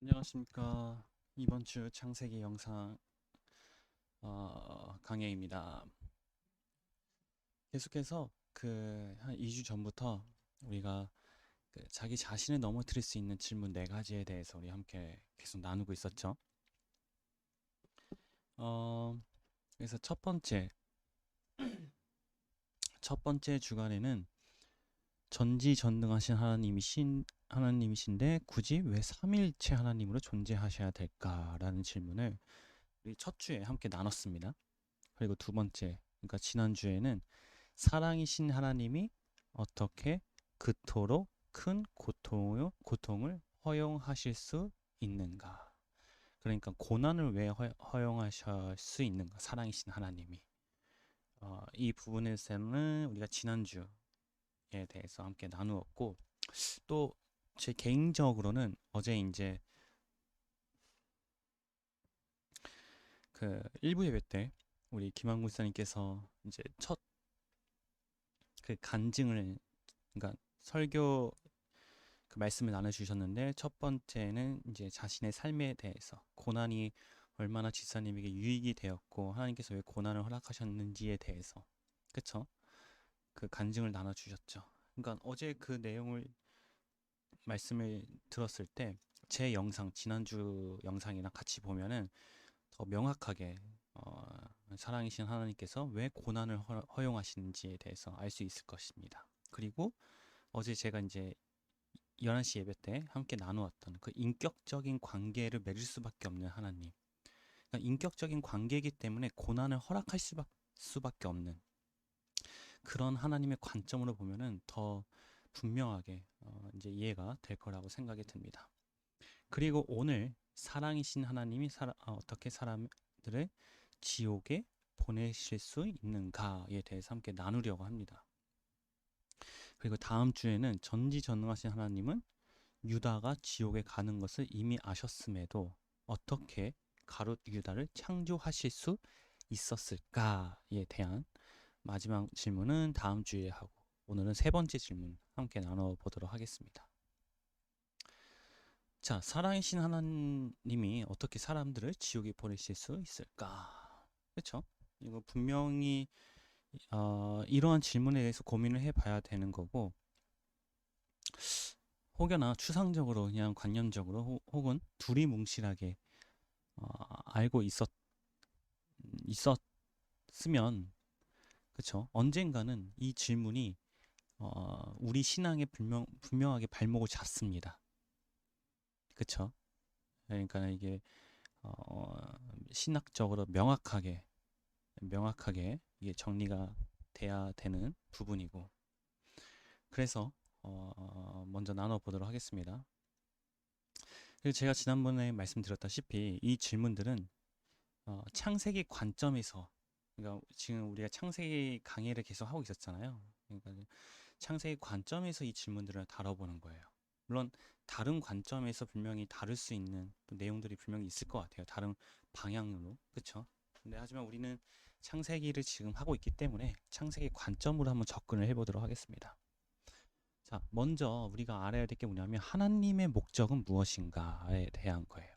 안녕하십니까. 이번 주 창세기 영상 강해입니다. 계속해서 한 2주 전부터 우리가 자기 자신을 넘어뜨릴 수 있는 질문 4가지에 대해서 우리 함께 계속 나누고 있었죠. 그래서 첫 번째 주간에는 전지전능하신 하나님이신데 굳이 왜 삼위일체 하나님으로 존재하셔야 될까라는 질문을 우리 첫 주에 함께 나눴습니다. 그리고 두 번째, 그러니까 지난주에는 사랑이신 하나님이 어떻게 그토록 큰 고통을 허용하실 수 있는가? 그러니까 고난을 왜 허용하실 수 있는가? 사랑이신 하나님이. 이 부분에서는 우리가 지난주에 대해서 함께 나누었고, 또 제 개인적으로는 어제 이제 일부 예배 때 우리 김한구 목사님께서 이제 첫 간증을, 그러니까 설교 말씀을 나눠주셨는데, 첫 번째는 이제 자신의 삶에 대해서 고난이 얼마나 지사님에게 유익이 되었고 하나님께서 왜 고난을 허락하셨는지에 대해서, 그쵸? 간증을 나눠주셨죠. 그러니까 어제 그 내용을 말씀을 들었을 때 제 영상, 지난주 영상이랑 같이 보면은 더 명확하게 사랑이신 하나님께서 왜 고난을 허용하시는지에 대해서 알 수 있을 것입니다. 그리고 어제 제가 이제 11시 예배 때 함께 나누었던 인격적인 관계를 맺을 수밖에 없는 하나님. 그러니까 인격적인 관계이기 때문에 고난을 허락할 수밖에 없는 그런 하나님의 관점으로 보면은 더 분명하게 이제 이해가 될 거라고 생각이 듭니다. 그리고 오늘 사랑이신 하나님이 어떻게 사람들을 지옥에 보내실 수 있는가에 대해서 함께 나누려고 합니다. 그리고 다음 주에는 전지전능하신 하나님은 유다가 지옥에 가는 것을 이미 아셨음에도 어떻게 가룟 유다를 창조하실 수 있었을까에 대한 마지막 질문은 다음 주에 하고, 오늘은 세 번째 질문 함께 나눠보도록 하겠습니다. 자, 살아계신 하나님이 어떻게 사람들을 지옥에 보내실 수 있을까? 그렇죠? 이거 분명히 이러한 질문에 대해서 고민을 해봐야 되는 거고, 혹여나 추상적으로 그냥 관념적으로 혹은 두리뭉실하게 알고 있었으면, 그렇죠? 언젠가는 이 질문이 우리 신앙에 분명하게 발목을 잡습니다. 그렇죠? 그러니까 이게 신학적으로 명확하게 이게 정리가 돼야 되는 부분이고, 그래서 먼저 나눠보도록 하겠습니다. 그리고 제가 지난번에 말씀드렸다시피 이 질문들은 창세기 관점에서, 그러니까 지금 우리가 창세기 강의를 계속 하고 있었잖아요. 그러니까 창세기 관점에서 이 질문들을 다뤄보는 거예요. 물론 다른 관점에서 분명히 다룰 수 있는 또 내용들이 분명히 있을 것 같아요. 다른 방향으로, 그렇죠? 근데 하지만 우리는 창세기를 지금 하고 있기 때문에 창세기 관점으로 한번 접근을 해보도록 하겠습니다. 자, 먼저 우리가 알아야 될 게 뭐냐면 하나님의 목적은 무엇인가에 대한 거예요.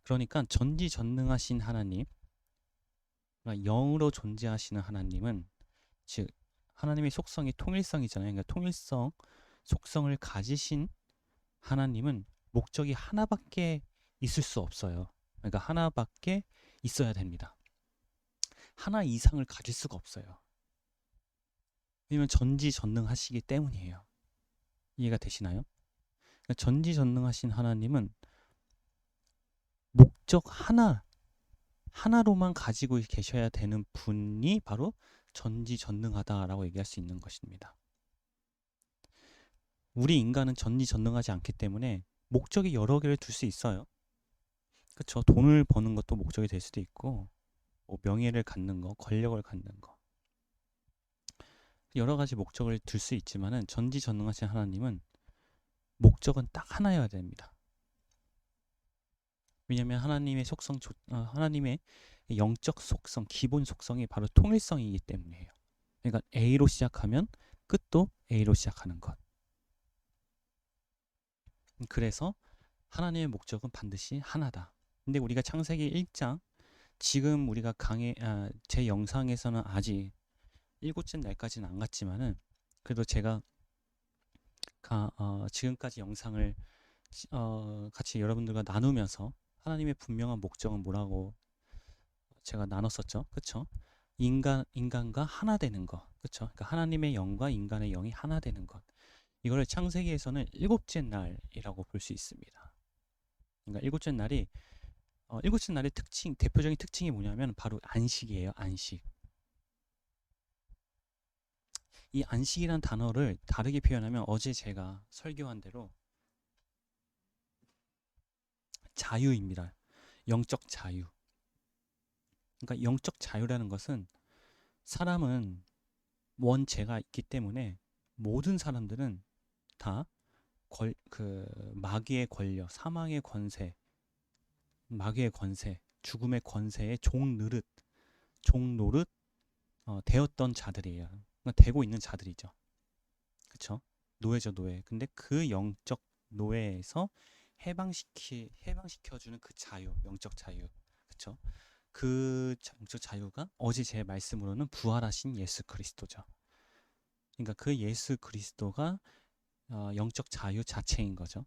그러니까 전지전능하신 하나님, 그러니까 영으로 존재하시는 하나님은, 즉 하나님의 속성이 통일성이잖아요. 그러니까 통일성, 속성을 가지신 하나님은 목적이 하나밖에 있을 수 없어요. 그러니까 하나밖에 있어야 됩니다. 하나 이상을 가질 수가 없어요. 왜냐면 전지전능하시기 때문이에요. 이해가 되시나요? 그러니까 전지전능하신 하나님은 목적 하나로만 가지고 계셔야 되는 분이 바로 전지전능하다라고 얘기할 수 있는 것입니다. 우리 인간은 전지전능하지 않기 때문에 목적이 여러 개를 둘 수 있어요. 그렇죠? 돈을 버는 것도 목적이 될 수도 있고, 뭐 명예를 갖는 거, 권력을 갖는 거, 여러 가지 목적을 둘 수 있지만은 전지전능하신 하나님은 목적은 딱 하나여야 됩니다. 왜냐하면 하나님의 영적 속성, 기본 속성이 바로 통일성이기 때문이에요. 그러니까 A로 시작하면 끝도 A로 시작하는 것. 그래서 하나님의 목적은 반드시 하나다. 근데 우리가 창세기 1장 지금 우리가 제 영상에서는 아직 일곱째 날까지는 안 갔지만은 그래도 제가 지금까지 영상을 같이 여러분들과 나누면서 하나님의 분명한 목적은 뭐라고 제가 나눴었죠. 그쵸? 인간과 하나 되는 것. 그쵸? 그러니까 하나님의 영과 인간의 영이 하나 되는 것. 이거를 창세기에서는 일곱째 날이라고 볼 수 있습니다. 그러니까 일곱째 날의 대표적인 특징이 뭐냐면 바로 안식이에요. 안식. 이 안식이란 단어를 다르게 표현하면 어제 제가 설교한 대로 자유입니다. 영적 자유. 그러니까 영적 자유라는 것은 사람은 원죄가 있기 때문에 모든 사람들은 다 마귀의 권력, 사망의 권세, 마귀의 권세, 죽음의 권세의 종노릇 되었던 자들이에요. 그러니까 되고 있는 자들이죠. 그쵸? 노예죠, 노예. 근데 그 영적 노예에서 해방시켜주는 그 자유, 영적 자유. 그쵸? 그 영적 자유가 어제 제 말씀으로는 부활하신 예수 그리스도죠. 그러니까 그 예수 그리스도가 영적 자유 자체인 거죠.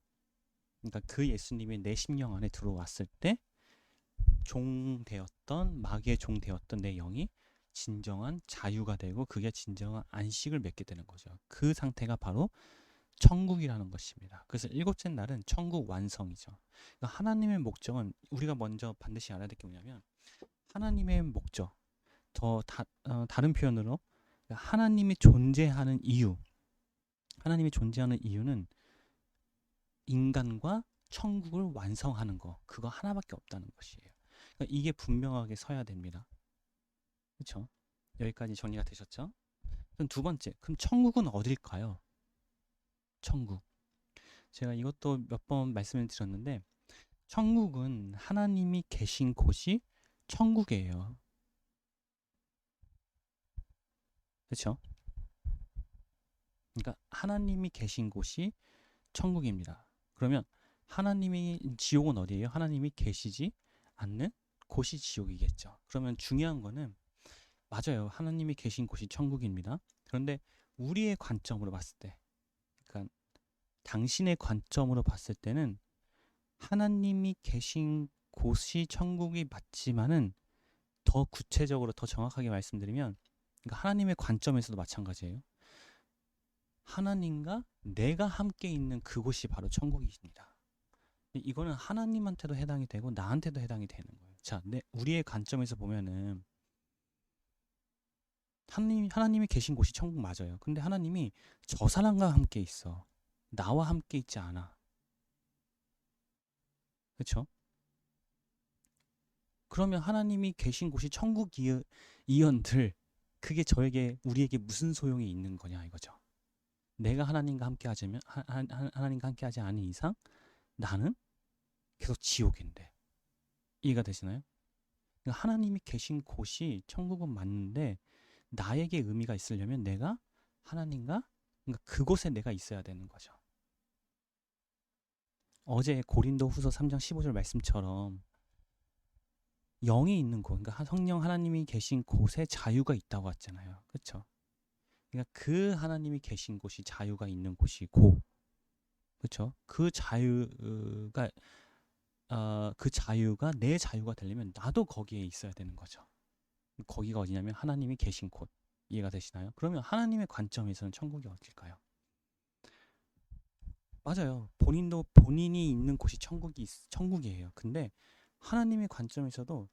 그러니까 그 예수님이 내 심령 안에 들어왔을 때 마귀의 종 되었던 내 영이 진정한 자유가 되고 그게 진정한 안식을 맺게 되는 거죠. 그 상태가 바로 천국이라는 것입니다. 그래서 일곱째 날은 천국 완성이죠. 그러니까 하나님의 목적은 우리가 먼저 반드시 알아야 될 게 뭐냐면 하나님의 목적, 다른 표현으로 하나님이 존재하는 이유는 인간과 천국을 완성하는 거, 그거 하나밖에 없다는 것이에요. 그러니까 이게 분명하게 서야 됩니다. 그렇죠? 여기까지 정리가 되셨죠? 그럼 두 번째, 그럼 천국은 어딜까요? 천국. 제가 이것도 몇 번 말씀을 드렸는데 천국은 하나님이 계신 곳이 천국이에요. 그렇죠? 그러니까 하나님이 계신 곳이 천국입니다. 그러면 지옥은 어디예요? 하나님이 계시지 않는 곳이 지옥이겠죠. 그러면 중요한 거는 맞아요. 하나님이 계신 곳이 천국입니다. 그런데 우리의 관점으로 봤을 때, 그러니까 당신의 관점으로 봤을 때는 하나님이 계신 곳이 천국이 맞지만은 더 구체적으로 더 정확하게 말씀드리면 그러니까 하나님의 관점에서도 마찬가지예요. 하나님과 내가 함께 있는 그곳이 바로 천국입니다. 이거는 하나님한테도 해당이 되고 나한테도 해당이 되는 거예요. 자, 우리의 관점에서 보면은 하나님이 계신 곳이 천국 맞아요. 근데 하나님이 저 사람과 함께 있어. 나와 함께 있지 않아. 그렇죠? 그러면 하나님이 계신 곳이 천국 이언들 그게 우리에게 무슨 소용이 있는 거냐 이거죠. 내가 하나님과 함께 하지 않은 이상 나는 계속 지옥인데. 이해가 되시나요? 그러니까 하나님이 계신 곳이 천국은 맞는데 나에게 의미가 있으려면 내가 하나님과 그러니까 그곳에 내가 있어야 되는 거죠. 어제 고린도후서 3장 15절 말씀처럼 영이 있는 곳, 그러니까 성령 하나님이 계신 곳에 자유가 있다고 했잖아요. 그렇죠? 그러니까 그 하나님이 계신 곳이 자유가 있는 곳이고, 그렇죠? 그 자유가 내 자유가 되려면 나도 거기에 있어야 되는 거죠. 거기가 어디냐면 하나님이 계신 곳. 이해가 되시나요? 그러면 하나님의 관점에서는 천국이 어딜까요? 맞아요. 본인이 있는 곳이 천국이에요. 근데 하나님의 관점에서도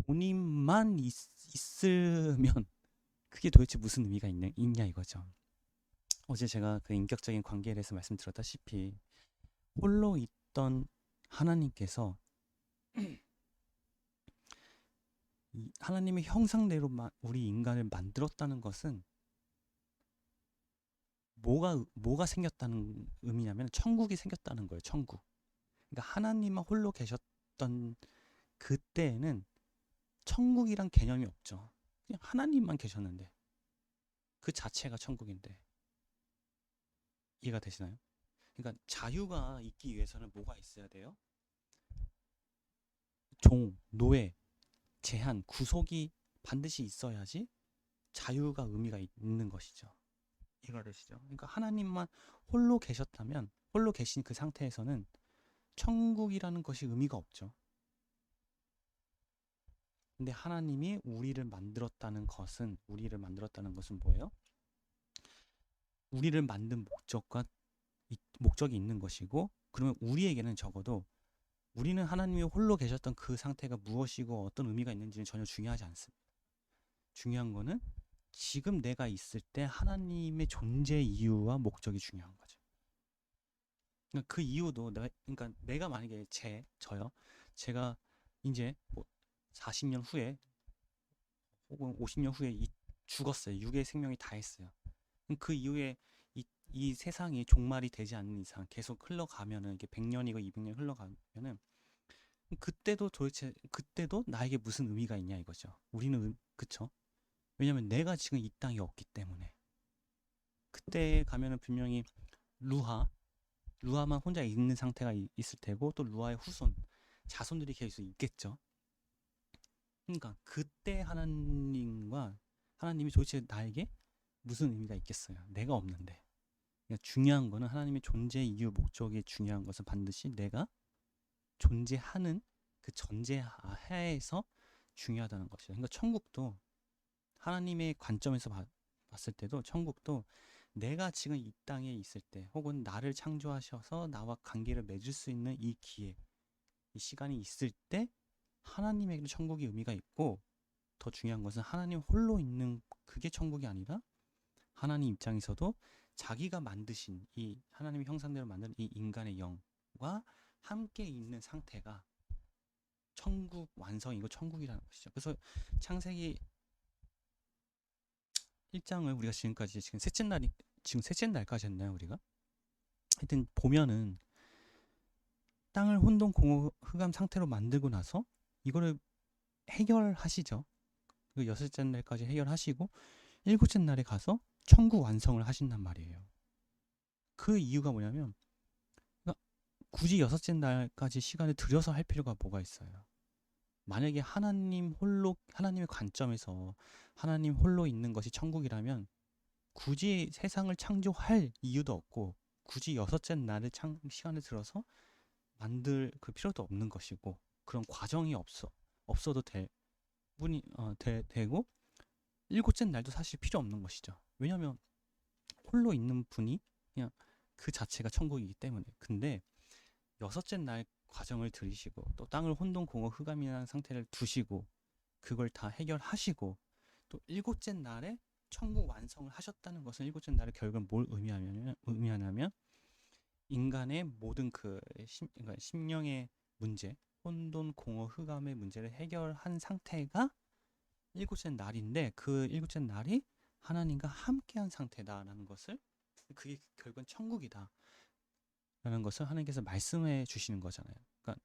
본인만 있으면 그게 도대체 무슨 의미가 있냐 이거죠. 어제 제가 그 인격적인 관계에 대해서 말씀드렸다시피 홀로 있던 하나님께서 하나님의 형상대로 우리 인간을 만들었다는 것은 뭐가 생겼다는 의미냐면 천국이 생겼다는 거예요. 천국. 그러니까 하나님만 홀로 계셨던 그때에는 천국이란 개념이 없죠. 그냥 하나님만 계셨는데 그 자체가 천국인데. 이해가 되시나요? 그러니까 자유가 있기 위해서는 뭐가 있어야 돼요? 종, 노예, 제한, 구속이 반드시 있어야지 자유가 의미가 있는 것이죠. 이해되시죠? 그러니까 하나님만 홀로 계셨다면, 홀로 계신 그 상태에서는 천국이라는 것이 의미가 없죠. 근데 하나님이 우리를 만들었다는 것은 뭐예요? 우리를 만든 목적이 있는 것이고, 그러면 우리에게는 적어도 우리는 하나님이 홀로 계셨던 그 상태가 무엇이고 어떤 의미가 있는지는 전혀 중요하지 않습니다. 중요한 거는 지금 내가 있을 때 하나님의 존재 이유와 목적이 중요한 거죠. 그러니까 그 이유도 그러니까 내가 만약에 저요, 제가 이제 뭐 40년 후에 혹은 50년 후에 죽었어요. 육의 생명이 다 했어요. 그럼 그 이후에 이 세상이 종말이 되지 않는 이상 계속 흘러가면은, 이게 100년이고 200년 흘러가면은, 그때도 나에게 무슨 의미가 있냐 이거죠. 그쵸? 왜냐면 내가 지금 이 땅에 없기 때문에. 그때 가면은 분명히 루아만 혼자 있는 상태가 있을 테고, 또 루아의 자손들이 계속 있겠죠. 그러니까 그때 하나님이 도대체 나에게 무슨 의미가 있겠어요? 내가 없는데. 그러니까 중요한 거는 하나님의 존재 이유 목적이 중요한 것은 반드시 내가 존재하는 그 전제하에서 중요하다는 것이죠. 그러니까 천국도 하나님의 관점에서 봤을 때도, 천국도 내가 지금 이 땅에 있을 때, 혹은 나를 창조하셔서 나와 관계를 맺을 수 있는 이 기회, 이 시간이 있을 때 하나님에게도 천국의 의미가 있고, 더 중요한 것은 하나님 홀로 있는 그게 천국이 아니라 하나님 입장에서도 자기가 만드신 이 하나님의 형상대로 만든 이 인간의 영과 함께 있는 상태가 천국 완성이고 천국이라는 것이죠. 그래서 창세기 1장을 우리가 지금 셋째 날까지 했나요, 우리가? 하여튼 보면은 땅을 혼돈 공허 흑암 상태로 만들고 나서 이거를 해결하시죠. 그 여섯째 날까지 해결하시고 일곱째 날에 가서 천국 완성을 하신단 말이에요. 그 이유가 뭐냐면, 그러니까 굳이 여섯째 날까지 시간을 들여서 할 필요가 뭐가 있어요. 만약에 하나님의 관점에서 하나님 홀로 있는 것이 천국이라면 굳이 세상을 창조할 이유도 없고, 굳이 여섯째 날에 시간을 들어서 만들 그 필요도 없는 것이고, 그런 과정이 없어도 되고, 일곱째 날도 사실 필요 없는 것이죠. 왜냐하면 홀로 있는 분이 그냥 그 자체가 천국이기 때문에. 근데 여섯째 날 과정을 들이시고, 또 땅을 혼돈 공허 흑암이라는 상태를 두시고, 그걸 다 해결하시고, 또 일곱째 날에 천국 완성을 하셨다는 것은, 일곱째 날의 결국은 뭘 의미하냐면 인간의 모든 그러니까 심령의 문제, 혼돈 공허 흑암의 문제를 해결한 상태가 일곱째 날인데, 그 일곱째 날이 하나님과 함께한 상태다라는 것을, 그게 결국은 천국이다 라는 것을 하나님께서 말씀해 주시는 거잖아요. 그러니까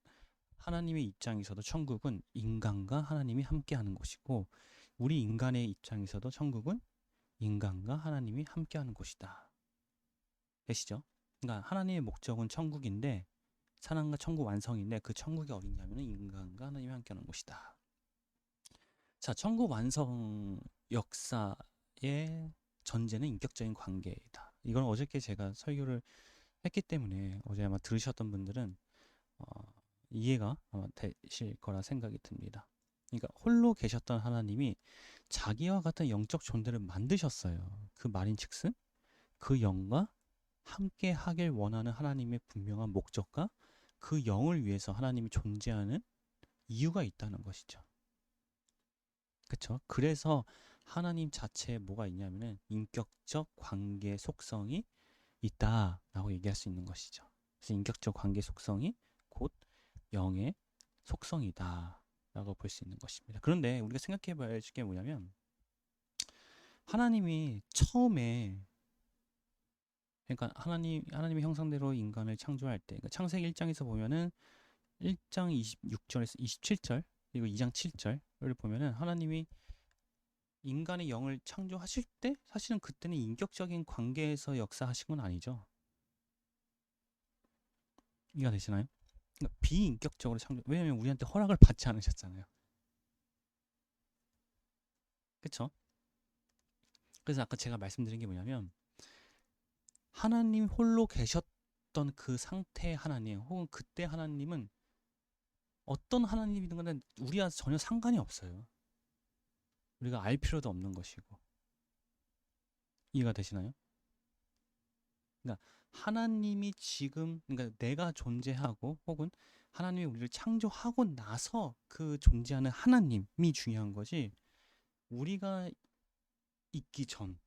하나님의 입장에서도 천국은 인간과 하나님이 함께하는 곳이고, 우리 인간의 입장에서도 천국은 인간과 하나님이 함께하는 곳이다. 되시죠? 그러니까 하나님의 목적은 천국인데, 사랑과 천국 완성인데, 그 천국이 어디냐면 인간과 하나님이 함께하는 곳이다. 자, 천국 완성 역사의 전제는 인격적인 관계이다. 이건 어저께 제가 설교를 했기 때문에 어제 아마 들으셨던 분들은 이해가 아마 되실 거라 생각이 듭니다. 그러니까 홀로 계셨던 하나님이 자기와 같은 영적 존재를 만드셨어요. 그 말인즉슨 그 영과 함께 하길 원하는 하나님의 분명한 목적과 그 영을 위해서 하나님이 존재하는 이유가 있다는 것이죠. 그렇죠? 그래서 하나님 자체에 뭐가 있냐면은 인격적 관계 속성이 있다라고 얘기할 수 있는 것이죠. 그래서 인격적 관계 속성이 곧 영의 속성이다라고 볼 수 있는 것입니다. 그런데 우리가 생각해 봐야 할 게 뭐냐면, 하나님이 처음에, 그러니까 하나님의 형상대로 인간을 창조할 때, 그러니까 창세기 1장에서 보면은 1장 26절에서 27절 그리고 2장 7절을 보면은 하나님이 인간의 영을 창조하실 때 사실은 그때는 인격적인 관계에서 역사하신 건 아니죠. 이해가 되시나요? 그러니까 비인격적으로 창조. 왜냐면 우리한테 허락을 받지 않으셨잖아요. 그쵸? 그래서 아까 제가 말씀드린 게 뭐냐면 하나님 홀로 계셨던 그 상태의 하나님 혹은 그때 하나님은 어떤 하나님이든 간에 우리와 전혀 상관이 없어요. 우리가 알 필요도 없는 것이고. 이해가 되시나요? 그러니까 하나님이 지금 그러니까 내가 존재하고 혹은 하나님이 우리를 창조하고 나서 그 존재하는 하나님이 중요한 거지 우리가 있기 전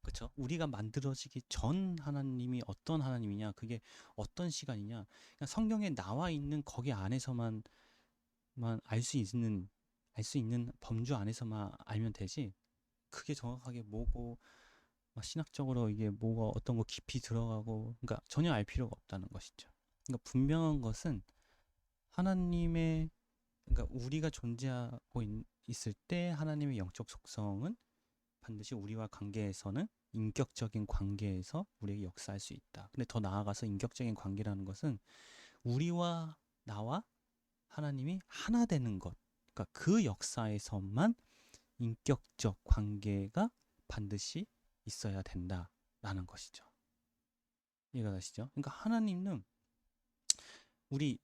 그쵸? 우리가 만들어지기 전 하나님이 어떤 하나님이냐 그게 어떤 시간이냐 그냥 성경에 나와 있는 거기 안에서만 알 수 있는 범주 안에서만 알면 되지 그게 정확하게 뭐고 막 신학적으로 이게 뭐가 어떤 거 깊이 들어가고 그러니까 전혀 알 필요가 없다는 것이죠. 그러니까 분명한 것은 하나님의 그러니까 우리가 존재하고 있을 때 하나님의 영적 속성은 반드시 우리와 관계에서는 인격적인 관계에서 우리에게 역사할 수 있다. 근데 더 나아가서 인격적인 관계라는 것은 우리와 나와 하나님이 하나 되는 것. 그러니까 그 역사에서만 인격적 관계가 반드시 있어야 된다라는 것이죠. 이해가 가시죠? 그러니까 하나님은 우리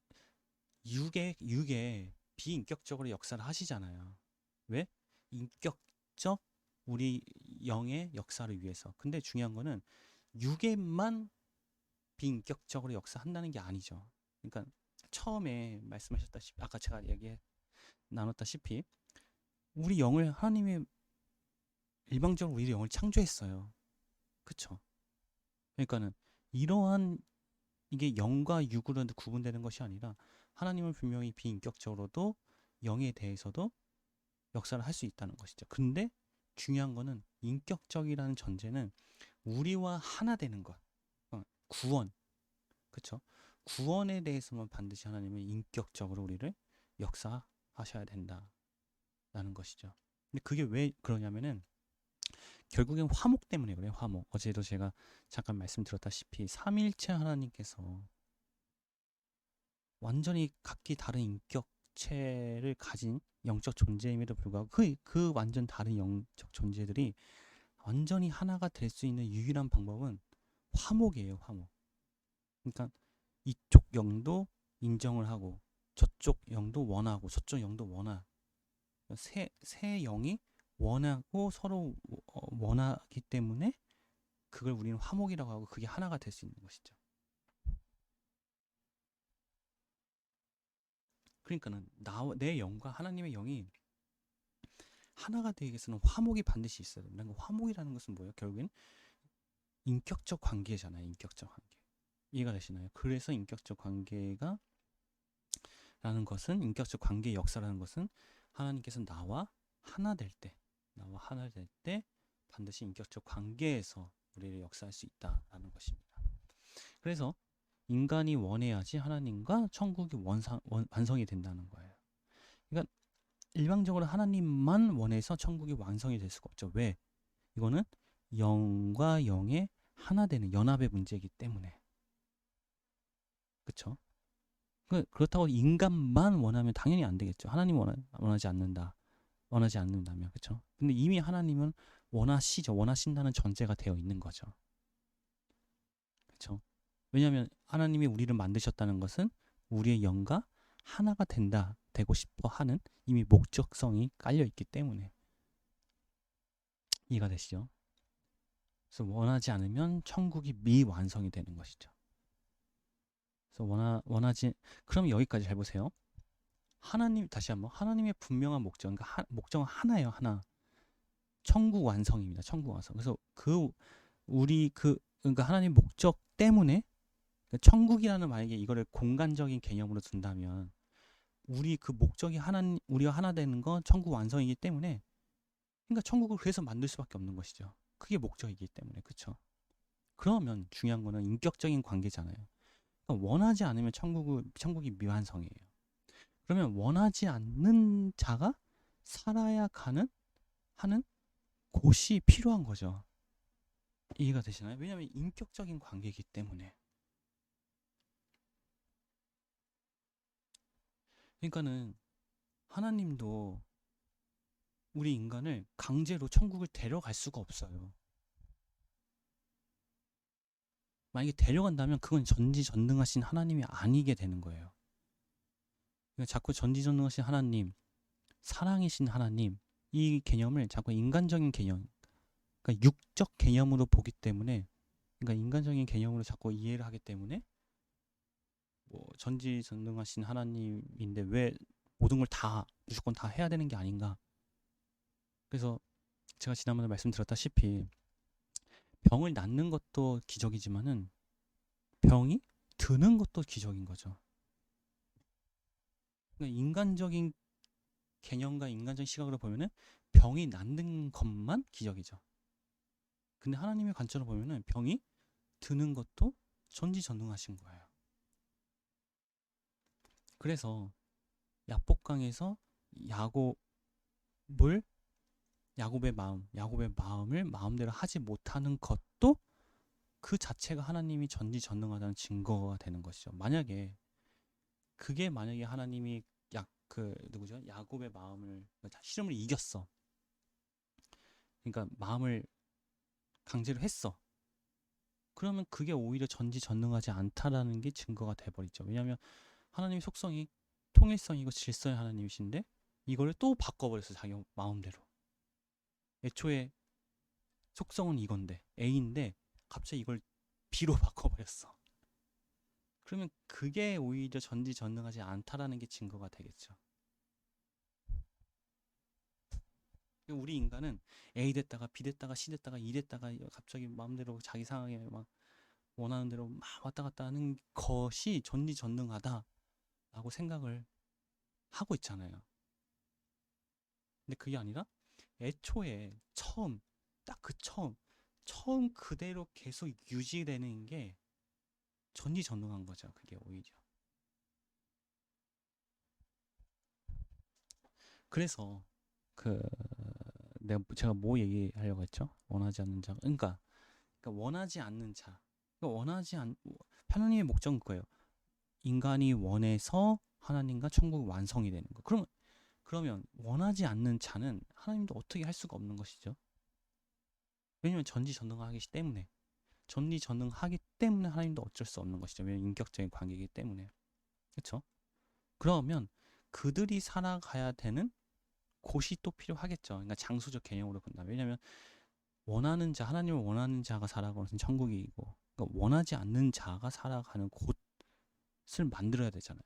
육에 비인격적으로 역사를 하시잖아요. 왜? 인격적 우리 영의 역사를 위해서. 근데 중요한 거는 육에만 비인격적으로 역사한다는 게 아니죠. 그러니까 처음에 말씀하셨다시피 아까 제가 나눴다시피 우리 영을 하나님이 일방적으로 우리 영을 창조했어요. 그쵸? 그러니까는 이러한 이게 영과 육으로 구분되는 것이 아니라 하나님은 분명히 비인격적으로도 영에 대해서도 역사를 할 수 있다는 것이죠. 근데 중요한 거는 인격적이라는 전제는 우리와 하나 되는 것. 구원. 그쵸? 구원에 대해서만 반드시 하나님은 인격적으로 우리를 역사하셔야 된다라는 것이죠. 근데 그게 왜 그러냐면은 결국엔 화목 때문에 그래요. 화목. 어제도 제가 잠깐 말씀드렸다시피 삼일체 하나님께서 완전히 각기 다른 인격체를 가진 영적 존재임에도 불구하고 그 완전 다른 영적 존재들이 완전히 하나가 될 수 있는 유일한 방법은 화목이에요. 화목. 그러니까 이쪽 영도 인정을 하고 저쪽 영도 원하고 저쪽 영도 원하. 세 영이 원하고 서로 원하기 때문에 그걸 우리는 화목이라고 하고 그게 하나가 될 수 있는 것이죠. 그러니까는 내 영과 하나님의 영이 하나가 되기 위해서는 화목이 반드시 있어야 됩니다. 그러니까 화목이라는 것은 뭐예요? 결국엔 인격적 관계잖아요. 인격적 관계. 이해가 되시나요? 그래서 인격적 관계가 라는 것은 인격적 관계의 역사라는 것은 하나님께서 나와 하나 될 때 반드시 인격적 관계에서 우리를 역사할 수 있다라는 것입니다. 그래서 인간이 원해야지 하나님과 천국이 완성이 된다는 거예요. 그러니까 일방적으로 하나님만 원해서 천국이 완성이 될 수가 없죠. 왜? 이거는 영과 영의 하나 되는 연합의 문제이기 때문에. 그렇죠? 그렇다고 인간만 원하면 당연히 안 되겠죠. 하나님 원하지 않는다. 원하지 않는다면. 그렇죠? 근데 이미 하나님은 원하신다는 전제가 되어 있는 거죠. 그렇죠? 왜냐하면 하나님이 우리를 만드셨다는 것은 우리의 영과 하나가 되고 싶어 하는 이미 목적성이 깔려 있기 때문에. 이해가 되시죠? 그래서 원하지 않으면 천국이 미완성이 되는 것이죠. 그래서 원하지 그럼 여기까지 잘 보세요. 다시 한번 하나님의 분명한 목적, 그러니까 목적은 하나예요, 하나. 천국 완성입니다. 천국 완성. 그래서 그러니까 하나님 목적 때문에 그러니까 천국이라는 만약에 이거를 공간적인 개념으로 둔다면 우리 그 목적이 우리가 하나 되는 건 천국 완성이기 때문에 그러니까 천국을 그래서 만들 수밖에 없는 것이죠. 그게 목적이기 때문에 그렇죠. 그러면 중요한 거는 인격적인 관계잖아요. 그러니까 원하지 않으면 천국이 미완성이에요. 그러면 원하지 않는 자가 살아야 하는 곳이 필요한 거죠. 이해가 되시나요? 왜냐하면 인격적인 관계이기 때문에. 그러니까는 하나님도 우리 인간을 강제로 천국을 데려갈 수가 없어요. 만약에 데려간다면 그건 전지전능하신 하나님이 아니게 되는 거예요. 그러니까 자꾸 전지전능하신 하나님, 사랑이신 하나님, 이 개념을 자꾸 인간적인 개념, 그러니까 육적 개념으로 보기 때문에, 그러니까 인간적인 개념으로 자꾸 이해를 하기 때문에, 뭐 전지전능하신 하나님인데 왜 모든 걸 다 무조건 다 해야 되는 게 아닌가? 그래서 제가 지난번에 말씀드렸다시피 병을 낫는 것도 기적이지만은 병이 드는 것도 기적인 거죠. 그러니까 인간적인 개념과 인간적인 시각으로 보면은 병이 낫는 것만 기적이죠. 근데 하나님의 관점으로 보면은 병이 드는 것도 전지전능하신 거예요. 그래서 야복강에서 야곱의 마음을 마음대로 하지 못하는 것도 그 자체가 하나님이 전지전능하다는 증거가 되는 것이죠. 만약에 하나님이 야곱의 마음을 시름을 이겼어. 그러니까 마음을 강제로 했어. 그러면 그게 오히려 전지전능하지 않다라는 게 증거가 돼버리죠. 왜냐하면 하나님의 속성이 통일성이고 질서의 하나님이신데 이걸 또 바꿔버렸어. 자기 마음대로. 애초에 속성은 이건데 A인데 갑자기 이걸 B로 바꿔버렸어. 그러면 그게 오히려 전지전능하지 않다라는 게 증거가 되겠죠. 우리 인간은 A 됐다가 B 됐다가 C 됐다가 E 됐다가 갑자기 마음대로 자기 상황에 막 원하는 대로 막 왔다 갔다 하는 것이 전지전능하다라고 생각을 하고 있잖아요. 근데 그게 아니라 애초에 딱 그 처음 그대로 계속 유지되는 게 전지전능한 거죠. 그게 오히려. 그래서 제가 뭐 얘기하려고 했죠? 원하지 않는 자. 그러니까 원하지 않는 자. 하나님의 목적은 그거예요. 인간이 원해서 하나님과 천국이 완성이 되는 거. 그러면 원하지 않는 자는 하나님도 어떻게 할 수가 없는 것이죠. 왜냐면 전지전능하기 때문에. 전지전능하기 때문에 하나님도 어쩔 수 없는 것이죠. 왜냐면 인격적인 관계이기 때문에. 그렇죠? 그러면 그들이 살아가야 되는 곳이 또 필요하겠죠. 그러니까 장소적 개념으로 본다면. 왜냐면 하나님을 원하는 자가 살아가는 것은 천국이고, 그러니까 원하지 않는 자가 살아가는 곳을 만들어야 되잖아요.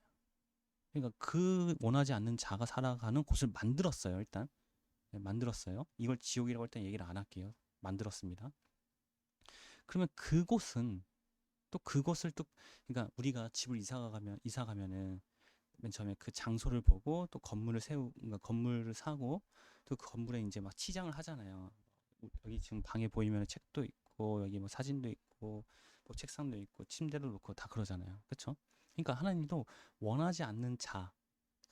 그러니까 그 원하지 않는 자가 살아가는 곳을 만들었어요. 일단 만들었어요. 이걸 지옥이라고 일단 얘기를 안 할게요. 만들었습니다. 그러면 그것을 그러니까 우리가 집을 이사 가면은 맨 처음에 그 장소를 보고 또 그러니까 건물을 사고 또 그 건물에 이제 막 치장을 하잖아요. 여기 지금 방에 보이면 책도 있고 여기 뭐 사진도 있고 뭐 책상도 있고 침대도 놓고 다 그러잖아요. 그렇죠? 그러니까 하나님도 원하지 않는 자가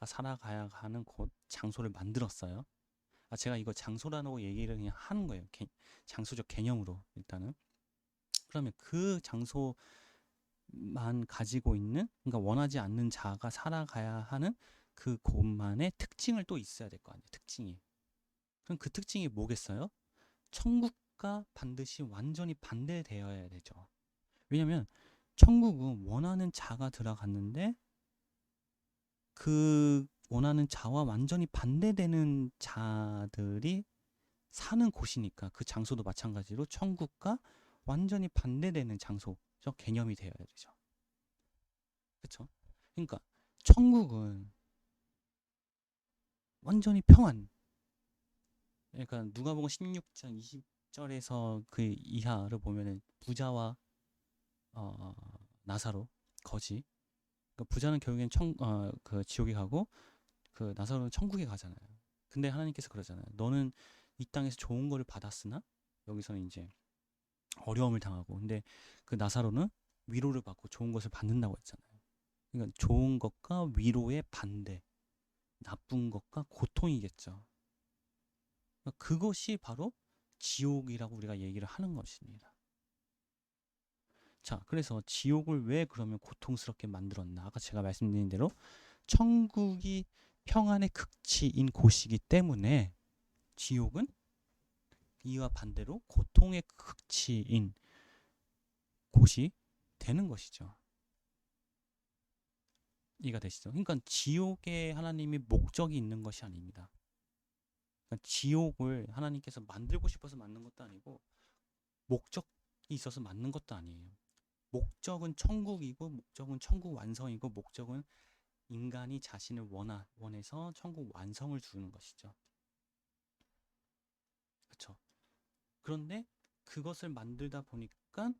살아가야 하는 곳 장소를 만들었어요. 제가 이거 장소라고 얘기를 그냥 하는 거예요. 장소적 개념으로 일단은. 그러면 그 장소만 가지고 있는, 그러니까 원하지 않는 자가 살아가야 하는 그 곳만의 특징을 또 있어야 될 거 아니에요. 특징이. 그럼 그 특징이 뭐겠어요? 천국과 반드시 완전히 반대되어야 되죠. 왜냐면 천국은 원하는 자가 들어갔는데 그 원하는 자와 완전히 반대되는 자들이 사는 곳이니까 그 장소도 마찬가지로 천국과 완전히 반대되는 장소적 개념이 되어야 되죠. 그렇죠? 그러니까 천국은 완전히 평안. 그러니까 누가복음 16장 20절에서 그 이하를 보면은 부자와 나사로 거지. 그러니까 부자는 결국엔 그 지옥에 가고 그 나사로는 천국에 가잖아요. 근데 하나님께서 그러잖아요. 너는 이 땅에서 좋은 거를 받았으나 여기서는 이제 어려움을 당하고, 근데 그 나사로는 위로를 받고 좋은 것을 받는다고 했잖아요. 그러니까 좋은 것과 위로의 반대, 나쁜 것과 고통이겠죠. 그러니까 그것이 바로 지옥이라고 우리가 얘기를 하는 것입니다. 자, 그래서 지옥을 왜 그러면 고통스럽게 만들었나? 아까 제가 말씀드린 대로 천국이 평안의 극치인 곳이기 때문에 지옥은 이와 반대로 고통의 극치인 곳이 되는 것이죠. 이해가 되시죠? 그러니까 지옥에 하나님이 목적이 있는 것이 아닙니다. 그러니까 지옥을 하나님께서 만들고 싶어서 만든 것도 아니고 목적이 있어서 만든 것도 아니에요. 목적은 천국이고 목적은 천국 완성이고 목적은 인간이 자신을 원해서 천국 완성을 주는 것이죠. 그렇죠? 그런데 그것을 만들다 보니까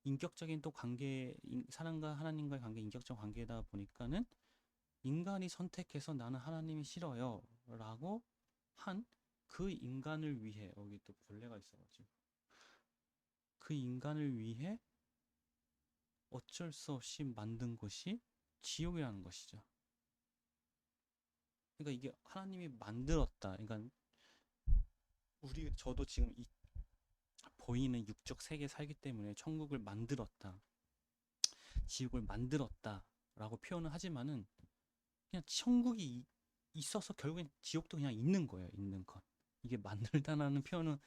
인격적인 또 관계, 사람과 하나님과의 관계, 인격적 관계다 보니까는 인간이 선택해서 나는 하나님이 싫어요 라고 한 그 인간을 위해, 여기 또 벌레가 있어가지고 그 인간을 위해 어쩔 수 없이 만든 것이 지옥이라는 것이죠. 그러니까 이게 하나님이 만들었다. 그러니까 저도 지금 이 보이는 육적 세계 살기 때문에 천국을 만들었다, 지옥을 만들었다라고 표현을 하지만은 그냥 천국이 있어서 결국엔 지옥도 그냥 있는 거예요. 있는 것. 이게 만들다라는 표현은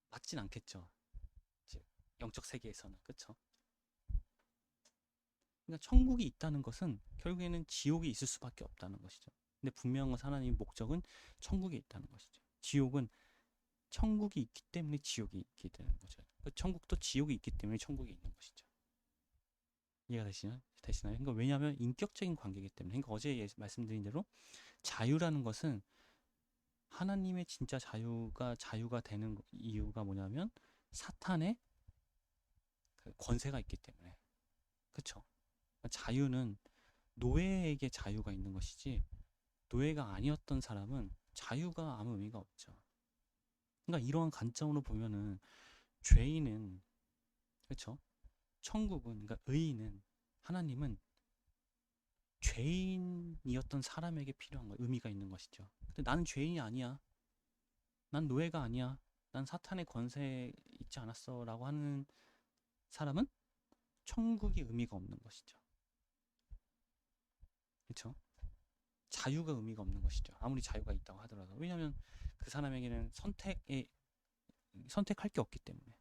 맞진 않겠죠. 영적 세계에서는. 그렇죠? 그러니까 천국이 있다는 것은 결국에는 지옥이 있을 수밖에 없다는 것이죠. 근데 분명한 것은 하나님의 목적은 천국에 있다는 것이죠. 지옥은 천국이 있기 때문에 지옥이 있게 되는 거죠. 천국도 지옥이 있기 때문에 천국이 있는 것이죠. 이해가 되시나요? 그러니까 왜냐하면 인격적인 관계이기 때문에. 그러니까 어제 말씀드린 대로 자유라는 것은 하나님의 진짜 자유가 되는 이유가 뭐냐면 사탄의 그 권세가 있기 때문에. 그렇죠? 자유는 노예에게 자유가 있는 것이지 노예가 아니었던 사람은 자유가 아무 의미가 없죠. 그러니까 이러한 관점으로 보면은 죄인은, 그렇죠? 천국은, 그러니까 의인은, 하나님은 죄인이었던 사람에게 필요한 거, 의미가 있는 것이죠. 근데 나는 죄인이 아니야. 난 노예가 아니야. 난 사탄의 권세에 있지 않았어. 라고 하는 사람은 천국이 의미가 없는 것이죠. 그렇죠? 자유가 의미가 없는 것이죠. 아무리 자유가 있다고 하더라도. 왜냐하면 그 사람에게는 선택할 게 없기 때문에.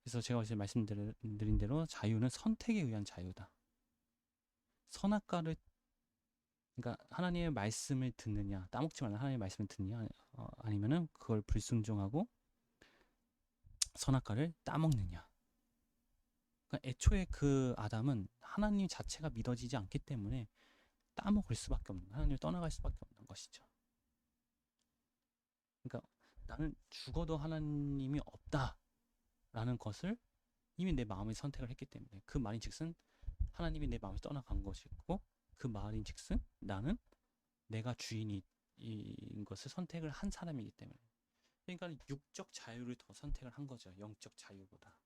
그래서 제가 어제 말씀드린 대로 자유는 선택에 의한 자유다. 선악과를, 그러니까 하나님의 말씀을 듣느냐, 따먹지 말라 하나님의 말씀을 듣느냐, 아니면은 그걸 불순종하고 선악과를 따먹느냐. 그러니까 애초에 그 아담은 하나님 자체가 믿어지지 않기 때문에 따먹을 수밖에 없는, 하나님을 떠나갈 수밖에 없는 것이죠. 그러니까 나는 죽어도 하나님이 없다라는 것을 이미 내 마음에 선택을 했기 때문에, 그 말인즉슨 하나님이 내 마음에서 떠나간 것이고, 그 말인즉슨 나는 내가 주인인 것을 선택을 한 사람이기 때문에. 그러니까 육적 자유를 더 선택을 한 거죠. 영적 자유보다.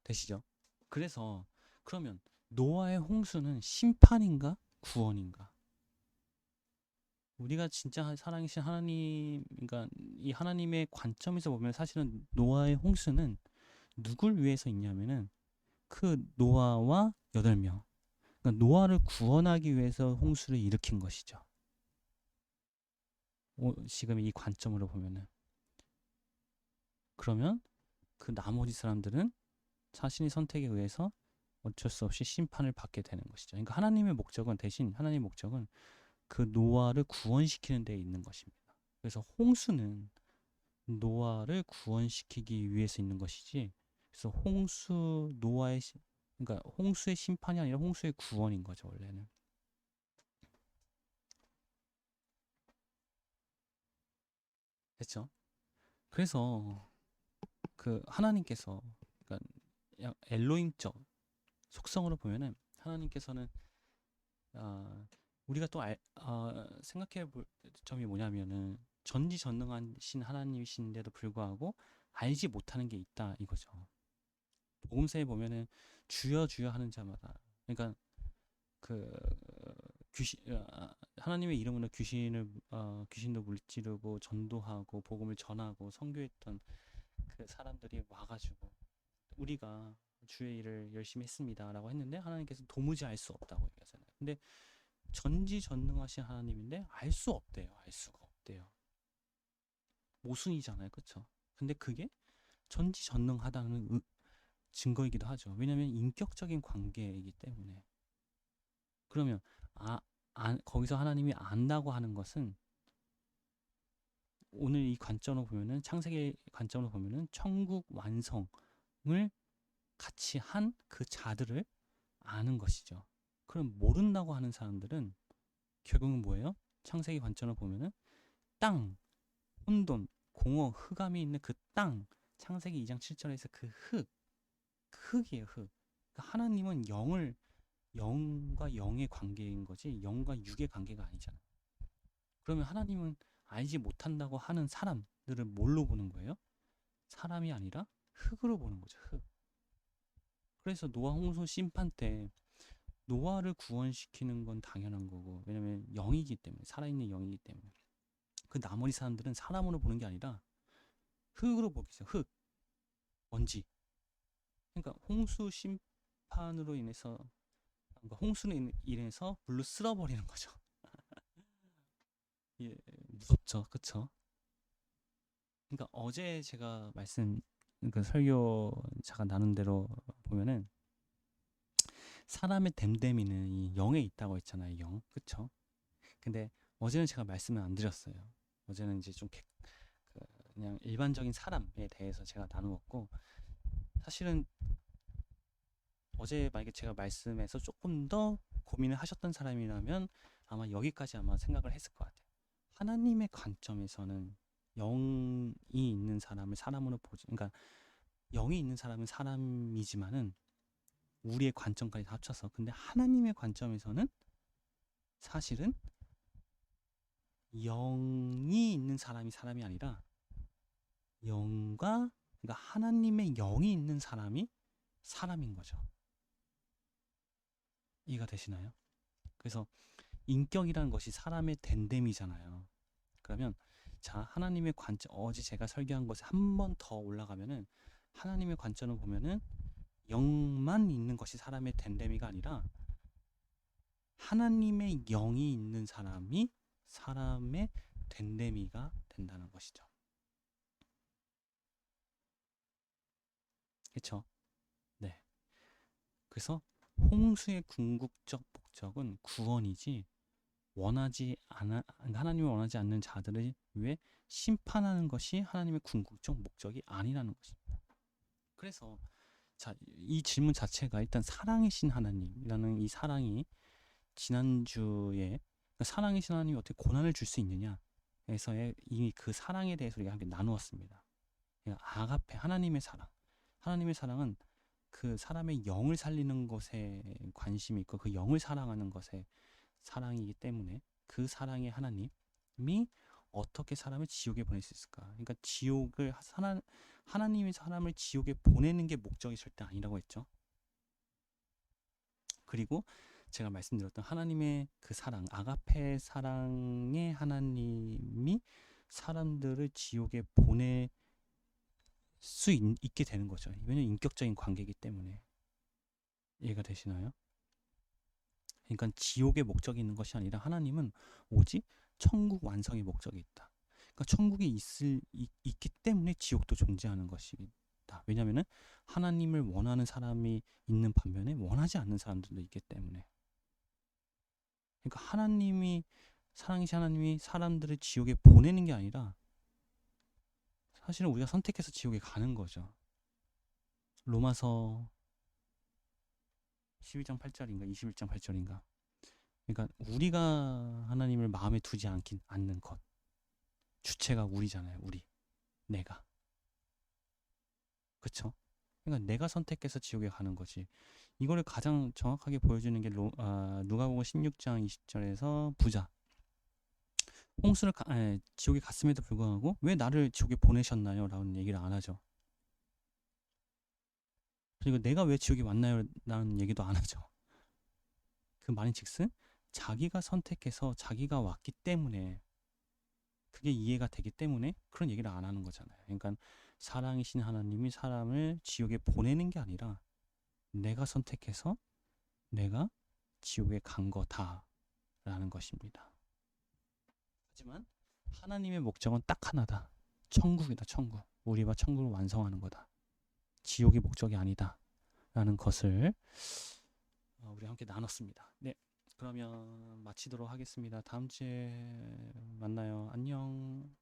되시죠? 그래서 그러면 노아의 홍수는 심판인가 구원인가? 우리가 진짜 살아계신 하나님, 그러니까 이 하나님의 관점에서 보면 사실은 노아의 홍수는 누굴 위해서 있냐면은 그 노아와 8명. 그러니까 노아를 구원하기 위해서 홍수를 일으킨 것이죠. 지금 이 관점으로 보면은. 그러면 그 나머지 사람들은 자신의 선택에 의해서 어쩔 수 없이 심판을 받게 되는 것이죠. 그러니까 하나님의 목적은 그 노아를 구원시키는 데 있는 것입니다. 그래서 홍수는 노아를 구원시키기 위해서 있는 것이지, 그래서 그러니까 홍수의 심판이 아니라 홍수의 구원인 거죠, 원래는. 됐죠? 그래서 그 하나님께서, 그러니까 엘로힘적 속성으로 보면은 하나님께서는 우리가 또 생각해 볼 점이 뭐냐면은 전지전능하신 하나님이신데도 불구하고 알지 못하는 게 있다 이거죠. 복음서에 보면은 주여 주여 하는 자마다, 그러니까 그 하나님의 이름으로 귀신도 물지르고 전도하고 복음을 전하고 선교했던 그 사람들이 와가지고 우리가 주의 일을 열심히 했습니다라고 했는데 하나님께서 도무지 알 수 없다고 얘기하잖아요. 근데 전지전능하신 하나님인데 알 수 없대요. 알 수가 없대요. 모순이잖아요. 그쵸? 근데 그게 전지전능하다는 증거이기도 하죠. 왜냐하면 인격적인 관계이기 때문에. 그러면 거기서 하나님이 안다고 하는 것은 오늘 이 관점으로 보면은 창세기 관점으로 보면은 천국 완성을 같이 한 그 자들을 아는 것이죠. 그럼 모른다고 하는 사람들은 결국은 뭐예요? 창세기 관점으로 보면은 땅, 혼돈, 공허, 흑암이 있는 그 땅, 창세기 2장 7절에서 그 흙이에요, 흙. 그러니까 하나님은 영과 영의 관계인 거지, 영과 육의 관계가 아니잖아요. 그러면 하나님은 알지 못한다고 하는 사람들을 뭘로 보는 거예요? 사람이 아니라 흙으로 보는 거죠, 흙. 그래서 노아 홍수 심판 때 노아를 구원시키는 건 당연한 거고, 왜냐면 영이기 때문에, 살아있는 영이기 때문에. 그 나머지 사람들은 사람으로 보는 게 아니라 흙으로 보겠어요. 흙, 먼지. 그러니까 홍수 심판으로 인해서, 그러니까 홍수로 인해서 물로 쓸어버리는 거죠. 예, 무섭죠, 그쵸? 그러니까 어제 제가 그 설교 잠깐 나눈 대로 보면은 사람의 됨됨이는 이 영에 있다고 했잖아요, 영, 그쵸? 근데 어제는 제가 말씀을 안 드렸어요. 어제는 이제 좀 그냥 일반적인 사람에 대해서 제가 나누었고, 사실은 어제 만약에 제가 말씀에서 조금 더 고민을 하셨던 사람이라면 아마 여기까지 아마 생각을 했을 것 같아요. 하나님의 관점에서는 영이 있는 사람을 사람으로 보지, 그러니까 영이 있는 사람은 사람이지만은 우리의 관점까지 다 합쳐서, 근데 하나님의 관점에서는 사실은 영이 있는 사람이 사람이 아니라 그러니까 하나님의 영이 있는 사람이 사람인 거죠. 이해가 되시나요? 그래서 인격이라는 것이 사람의 됨됨이잖아요. 그러면 자, 하나님의 관점, 어제 제가 설교한 것에 한 번 더 올라가면은 하나님의 관점을 보면은 영만 있는 것이 사람의 됨됨이가 아니라 하나님의 영이 있는 사람이 사람의 됨됨이가 된다는 것이죠. 그렇죠? 네. 그래서 홍수의 궁극적 목적은 구원이지 하나님을 원하지 않는 자들을 위해 심판하는 것이 하나님의 궁극적 목적이 아니라는 것입니다. 그래서 자, 이 질문 자체가 일단 사랑이신 하나님이라는 이 사랑이 지난주에 그러니까 사랑이신 하나님이 어떻게 고난을 줄 수 있느냐에서의 이미 그 사랑에 대해서 우리가 함께 나누었습니다. 그러니까 아가페 하나님의 사랑. 하나님의 사랑은 그 사람의 영을 살리는 것에 관심이 있고 그 영을 사랑하는 것에 사랑이기 때문에 그 사랑의 하나님이 어떻게 사람을 지옥에 보낼 수 있을까? 그러니까 하나님이 사람을 지옥에 보내는 게 목적이 절대 아니라고 했죠. 그리고 제가 말씀드렸던 하나님의 그 사랑, 아가페 사랑의 하나님이 사람들을 지옥에 보낼 수 있게 되는 거죠. 왜냐면 인격적인 관계이기 때문에. 이해가 되시나요? 그러니까 지옥의 목적이 있는 것이 아니라 하나님은 오직 천국 완성의 목적이 있다. 그러니까 천국이 있기 때문에 지옥도 존재하는 것이다. 왜냐하면 하나님을 원하는 사람이 있는 반면에 원하지 않는 사람들도 있기 때문에. 그러니까 사랑이신 하나님이 사람들을 지옥에 보내는 게 아니라 사실은 우리가 선택해서 지옥에 가는 거죠. 로마서 11장 8절인가 21장 8절인가. 그러니까 우리가 하나님을 마음에 두지 않는 것. 주체가 우리잖아요. 내가. 그쵸? 그러니까 내가 선택해서 지옥에 가는 거지. 이거를 가장 정확하게 보여주는 게 누가복음 16장 20절에서 부자. 지옥에 갔음에도 불구하고 왜 나를 지옥에 보내셨나요? 라는 얘기를 안 하죠. 그리고 내가 왜 지옥에 왔나요? 라는 얘기도 안 하죠. 그 말인즉슨 자기가 선택해서 자기가 왔기 때문에 그게 이해가 되기 때문에 그런 얘기를 안 하는 거잖아요. 그러니까 사랑이신 하나님이 사람을 지옥에 보내는 게 아니라 내가 선택해서 내가 지옥에 간 거다라는 것입니다. 하지만 하나님의 목적은 딱 하나다. 천국이다, 천국. 우리와 천국을 완성하는 거다. 지옥이 목적이 아니다. 라는 것을 우리 함께 나눴습니다. 네, 그러면 마치도록 하겠습니다. 다음 주에 만나요. 안녕.